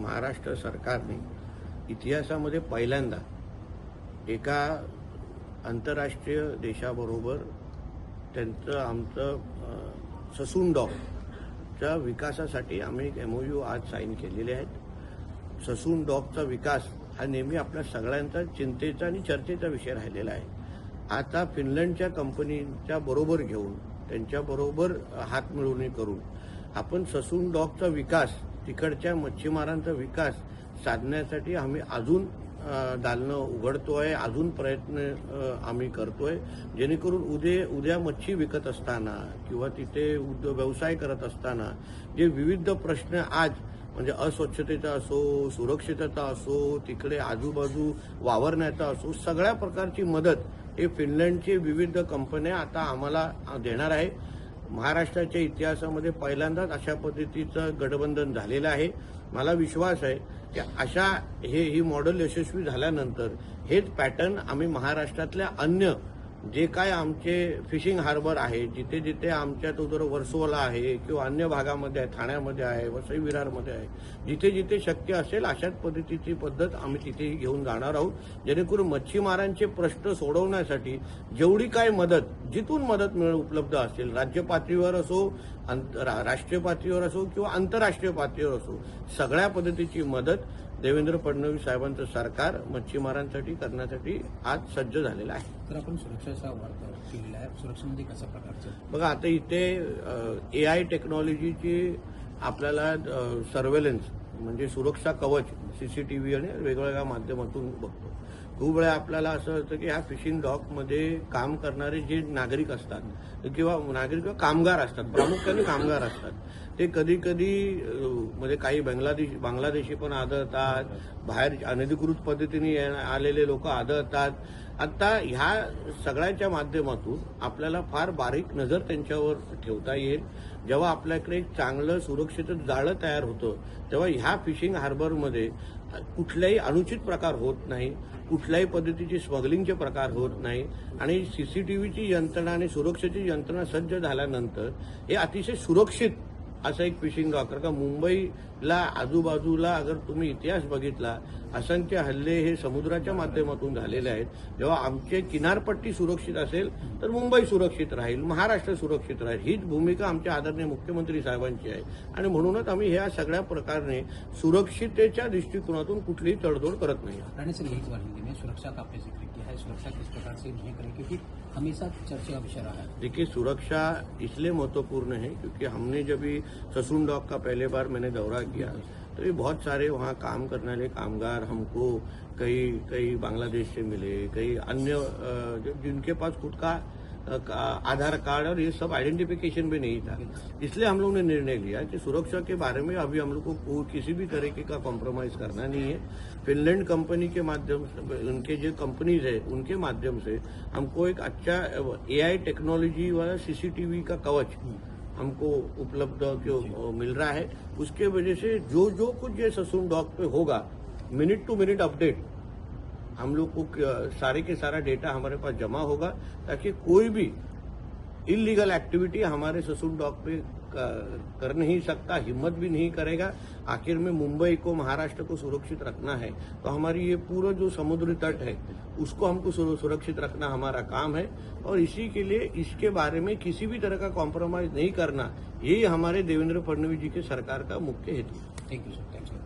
महाराष्ट्र सरकारने इतिहासामध्ये पहिल्यांदा एका आंतरराष्ट्रीय देशाबरोबर आमचं ससून डॉकच्या विकासासाठी आम्ही एक MOU आज साईन केलेले आहेत. ससून डॉकचा विकास हा नेहमी आपल्या सगळ्यांचा चिंतेचा आणि चर्चेचा विषय राहिलेला आहे. आता फिनलंडच्या कंपनीच्या बरोबर घेऊन त्यांच्याबरोबर हातमिळवणी करून आपण ससून डॉकचा विकास, तिकडच्या मच्छीमारांचा विकास साधण्यासाठी आम्ही अजून दालनं उघडतोय, अजून प्रयत्न आम्ही करतोय, जेणेकरून उद्या मच्छी विकत असताना किंवा तिथे व्यवसाय करत असताना जे विविध प्रश्न आज म्हणजे अस्वच्छतेचा असो, सुरक्षितता असो, तिकडे आजूबाजू वावरण्याचा असो, सगळ्या प्रकारची मदत हे फिनलंडचे विविध कंपन्या आता आम्हाला देणार आहे. महाराष्ट्राच्या इतिहासामध्ये पहिल्यांदाच अशा पद्धतीचं गठबंधन झालेलं आहे. मला विश्वास आहे की ही मॉडेल यशस्वी झाल्यानंतर हेच पॅटर्न आम्ही महाराष्ट्रातल्या अन्य जे काय आमचे फिशिंग हार्बर आहे, जिथे जिथे आमच्या तो वर्सोवाला आहे किंवा अन्य भागामध्ये आहे, ठाण्यामध्ये आहे, वसई विरारमध्ये आहे, जिथे जिथे शक्य असेल अशाच पद्धतीची पद्धत आम्ही तिथेही घेऊन जाणार आहोत, जेणेकरून मच्छीमारांचे प्रश्न सोडवण्यासाठी जेवढी काय मदत, जिथून मदत उपलब्ध असेल, राज्य पातळीवर असो, राष्ट्रीय पातळीवर असो किंवा आंतरराष्ट्रीय पातळीवर असो, सगळ्या पद्धतीची मदत देवेंद्र फडणवीस साहेबांचं सरकार मच्छीमारांसाठी करण्यासाठी आज सज्ज झालेलं आहे. तर आपण सुरक्षेचा वापर केलेला आहे. सुरक्षेमध्ये कशा प्रकारचं बघा, आता इथे AI टेक्नॉलॉजीची आपल्याला सर्व्हेलन्स म्हणजे सुरक्षा कवच CCTV आणि वेगवेगळ्या माध्यमातून बघतो. खूप वेळा आपल्याला असं होतं की ह्या फिशिंग डॉकमध्ये काम करणारे जे नागरिक असतात किंवा कामगार असतात, प्रामुख्याने कामगार असतात, ते कधी कधी म्हणजे काही बांगलादेशी पण आढळतात, बाहेर अनधिकृत पद्धतीने आलेले लोक आढळतात. आता ह्या सगळ्याच्या माध्यमातून आपल्याला फार बारीक नजर त्यांच्यावर ठेवता येईल. जेव्हा आपल्याकडे एक चांगलं सुरक्षित जाळं तयार होतं तेव्हा ह्या फिशिंग हार्बरमध्ये कुठल्याही अनुचित प्रकार होत नाही, कुठल्याही पद्धतीची स्मगलिंगचे प्रकार होत नाही आणि CCTVची यंत्रणा आणि सुरक्षेची यंत्रणा सज्ज झाल्यानंतर हे अतिशय सुरक्षित असं एक फिशिंग डॉक. का मुंबईला आजूबाजूला अगर तुम्ही इतिहास बघितला, असंख्य हल्ले हे समुद्राच्या माध्यमातून झालेले आहेत. जेव्हा आमची किनारपट्टी सुरक्षित असेल तर मुंबई सुरक्षित राहील, महाराष्ट्र सुरक्षित राहील. हीच भूमिका आमच्या आदरणीय मुख्यमंत्री साहेबांची आहे आणि म्हणूनच आम्ही ह्या सगळ्या प्रकारे सुरक्षिततेच्या दृष्टिकोनातून कुठलीही तडजोड करत नाही. राणे सर, यही सवाल है, सुरक्षा का आपने जिक्र किया है, सुरक्षा किस प्रकार से नहीं करें, क्योंकि हमेशा चर्चा का विषय रहा है. देखिए, सुरक्षा इसलिए महत्वपूर्ण है क्योंकि हमने जब ससून डॉक का पहले बार मैंने दौरा किया तो ये बहुत सारे वहाँ काम करने वाले कामगार हमको कई बांग्लादेश से मिले, कई अन्य जिनके पास खुद का आधार कार्ड और ये सब आइडेंटिफिकेशन भी नहीं था. इसलिए हम लोगों ने निर्णय लिया कि सुरक्षा के बारे में अभी हम लोग को किसी भी तरीके का कॉम्प्रोमाइज करना नहीं है. फिनलैंड कंपनी के माध्यम से, उनके जो कंपनीज है उनके माध्यम से हमको एक अच्छा AI टेक्नोलॉजी वाला CCTV का कवच हमको उपलब्ध जो मिल रहा है. उसके वजह से जो कुछ ये ससून डॉक पे होगा, मिनट टू मिनट अपडेट हम लोग को सारे के सारा डेटा हमारे पास जमा होगा, ताकि कोई भी इलीगल एक्टिविटी हमारे ससून डॉक पे कर नहीं सकता, हिम्मत भी नहीं करेगा. आखिर में मुंबई को, महाराष्ट्र को सुरक्षित रखना है तो हमारी ये पूरा जो समुद्री तट है उसको हमको सुरक्षित रखना हमारा काम है और इसी के लिए इसके बारे में किसी भी तरह का कॉम्प्रोमाइज नहीं करना, यही हमारे देवेंद्र फडणवीस जी के सरकार का मुख्य हेतु है. Thank you sir. Thank you.